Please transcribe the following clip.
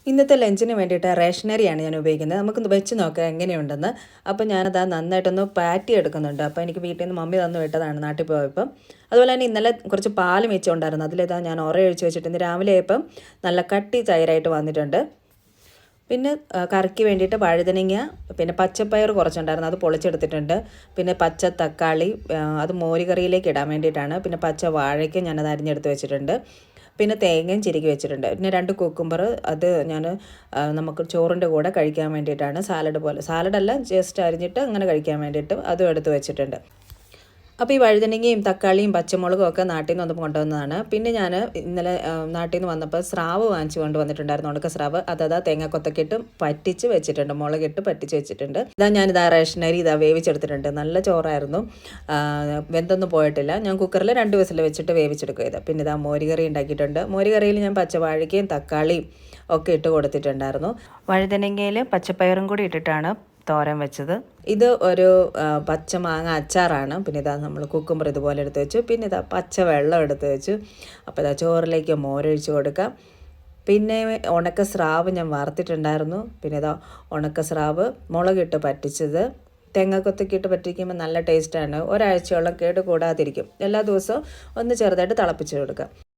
ഇന്നത്തെ ലഞ്ചിന് വേണ്ടിയിട്ട് റേഷനറിയാണ് ഞാൻ ഉപയോഗിക്കുന്നത്. നമുക്ക് വെച്ച് നോക്കാം എങ്ങനെയുണ്ടെന്ന്. അപ്പോൾ ഞാനത് നന്നായിട്ടൊന്ന് പാറ്റി എടുക്കുന്നുണ്ട്. അപ്പോൾ എനിക്ക് വീട്ടിൽ നിന്ന് മമ്മി തന്നു വിട്ടതാണ് നാട്ടിൽ പോയപ്പം. അതുപോലെ തന്നെ ഇന്നലെ കുറച്ച് പാൽ മിച്ചമുണ്ടായിരുന്നു. അതിലിതാ ഞാൻ ഒഴിച്ച് വെച്ചിട്ട് ഇന്ന് രാവിലെ ആയപ്പം നല്ല കട്ടി തൈരായിട്ട് വന്നിട്ടുണ്ട്. പിന്നെ കറിക്ക് വേണ്ടിയിട്ട് വഴുതനങ്ങ, പിന്നെ പച്ചപ്പയർ കുറച്ചുണ്ടായിരുന്നു, അത് പൊളിച്ചെടുത്തിട്ടുണ്ട്. പിന്നെ പച്ച തക്കാളി, അത് മോരുകറിയിലേക്ക് ഇടാൻ വേണ്ടിയിട്ടാണ്. പിന്നെ പച്ച വാഴയ്ക്ക് ഞാനത് അരിഞ്ഞെടുത്ത് വെച്ചിട്ടുണ്ട്. പിന്നെ തേങ്ങയും ചിരകി വെച്ചിട്ടുണ്ട്. പിന്നെ 2 കുക്കുംബർ, അത് ഞാൻ നമുക്ക് ചോറിൻ്റെ കൂടെ കഴിക്കാൻ വേണ്ടിയിട്ടാണ്. സാലഡ് പോലെ, സാലഡല്ല, ജസ്റ്റ് അരിഞ്ഞിട്ട് അങ്ങനെ കഴിക്കാൻ വേണ്ടിയിട്ട് അതും എടുത്ത് വെച്ചിട്ടുണ്ട്. അപ്പോൾ ഈ വഴുതനങ്ങയും തക്കാളിയും പച്ചമുളകും ഒക്കെ നാട്ടിൽ നിന്ന് കൊണ്ടുവന്നതാണ്. പിന്നെ ഞാൻ ഇന്നലെ നാട്ടിൽ നിന്ന് വന്നപ്പോൾ സ്രാവ് വാങ്ങിച്ചു കൊണ്ടുവന്നിട്ടുണ്ടായിരുന്നു, ഉണക്ക സ്രാവ്. അതാ തേങ്ങാക്കൊത്തൊക്കെ ഇട്ട് പറ്റിച്ച് വെച്ചിട്ടുണ്ട്, മുളകിട്ട് പറ്റിച്ച് വെച്ചിട്ടുണ്ട്. ഞാനിതാ റേഷനരി വേവിച്ചെടുത്തിട്ടുണ്ട്. നല്ല ചോറായിരുന്നു, വെന്തൊന്നും പോയിട്ടില്ല. ഞാൻ കുക്കറിൽ 2 വിസിൽ വെച്ചിട്ട് വേവിച്ചെടുക്കുക ചെയ്ത്. പിന്നെ മോരുകറി ഉണ്ടാക്കിയിട്ടുണ്ട്. മോരുകറിയിൽ ഞാൻ പച്ചവാഴയ്ക്കയും തക്കാളിയും ഒക്കെ ഇട്ട് കൊടുത്തിട്ടുണ്ടായിരുന്നു. വഴുതനങ്ങയിൽ പച്ചപ്പയറും കൂടി ഇട്ടിട്ടാണ് തോരൻ വെച്ചത്. ഇത് ഒരു പച്ചമാങ്ങ അച്ചാറാണ്. പിന്നെ നമ്മൾ കുക്കുംബർ ഇതുപോലെ എടുത്ത് വെച്ചു. പിന്നെ പച്ച വെള്ളം എടുത്ത് വെച്ചു. അപ്പോൾ ചോറിലേക്ക് മോരൊഴിച്ച് കൊടുക്കാം. പിന്നെ ഉണക്ക സ്രാവ് ഞാൻ വറുത്തിട്ടുണ്ടായിരുന്നു. പിന്നെ ഉണക്ക സ്രാവ് മുളകിട്ട് പറ്റിച്ചത്. തേങ്ങാക്കൊത്തൊക്കെ ഇട്ട് പറ്റിക്കുമ്പോൾ നല്ല ടേസ്റ്റാണ്. ഒരാഴ്ചയോളം കേട് കൂടാതിരിക്കും. എല്ലാ ദിവസവും ഒന്ന് ചെറുതായിട്ട് തിളപ്പിച്ച് കൊടുക്കാം.